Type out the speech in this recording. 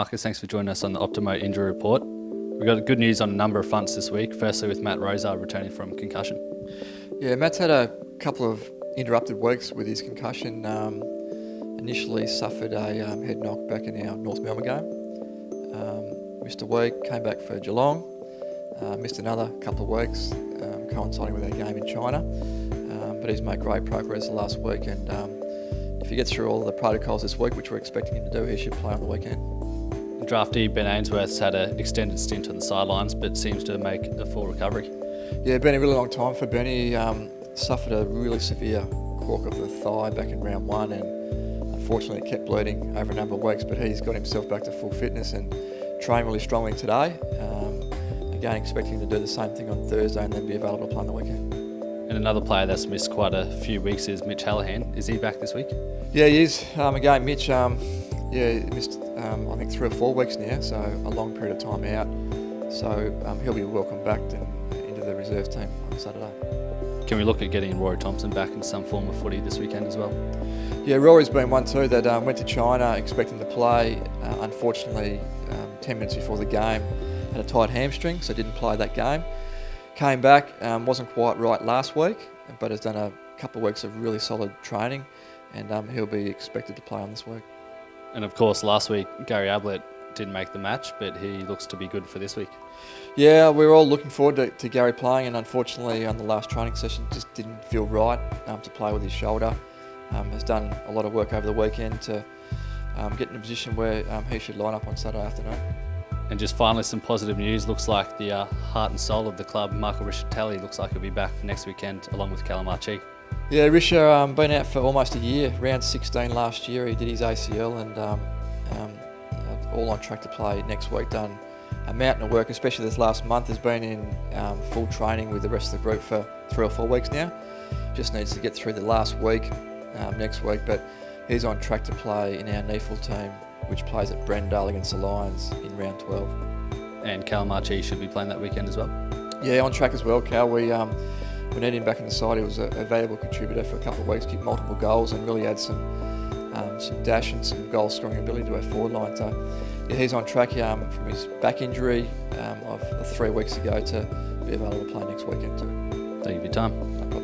Marcus, thanks for joining us on the Optomo injury report. We've got good news on a number of fronts this week, firstly with Matt Rosa returning from concussion. Yeah, Matt's had a couple of interrupted weeks with his concussion. Initially suffered a head knock back in our North Melbourne game. Missed a week, came back for Geelong, missed another couple of weeks, coinciding with our game in China. But he's made great progress the last week, and if he gets through all the protocols this week, which we're expecting him to do, he should play on the weekend. Draftee Ben Ainsworth's had an extended stint on the sidelines, but seems to make a full recovery. Yeah, been a really long time for Benny. Suffered a really severe cork of the thigh back in round one, and unfortunately it kept bleeding over a number of weeks, but he's got himself back to full fitness and trained really strongly today. Again, expecting to do the same thing on Thursday and then be available to play on the weekend. And another player that's missed quite a few weeks is Mitch Hallahan. Is he back this week? Yeah, he is. Again, Mitch, missed I think 3 or 4 weeks now, so a long period of time out. So he'll be welcomed back into the reserve team on Saturday. Can we look at getting Rory Thompson back in some form of footy this weekend as well? Yeah, Rory's been one too that went to China expecting to play. Unfortunately, 10 minutes before the game, had a tight hamstring, so didn't play that game. Came back, wasn't quite right last week, but has done a couple of weeks of really solid training, and he'll be expected to play on this week. And of course, last week Gary Ablett didn't make the match, but he looks to be good for this week. Yeah, we were all looking forward to Gary playing, and unfortunately on the last training session just didn't feel right to play with his shoulder. Has done a lot of work over the weekend to get in a position where he should line up on Saturday afternoon. And just finally, some positive news. Looks like the heart and soul of the club, Michael Rischitelli, looks like he'll be back for next weekend along with Callum Archie. Yeah, Risha been out for almost a year. Round 16 last year, he did his ACL, and all on track to play next week. Done a mountain of work, especially this last month. Has been in full training with the rest of the group for 3 or 4 weeks now. Just needs to get through the last week next week, but he's on track to play in our NEFL team, which plays at Brendale against the Lions in round 12. And Callum Archie should be playing that weekend as well? Yeah, on track as well, Cal. We need him back in the side. He was a valuable contributor for a couple of weeks, kicked multiple goals and really had some dash and some goal scoring ability to our forward line. So yeah, he's on track from his back injury of 3 weeks ago to be available to play next weekend too. Thank you for your time. No problem.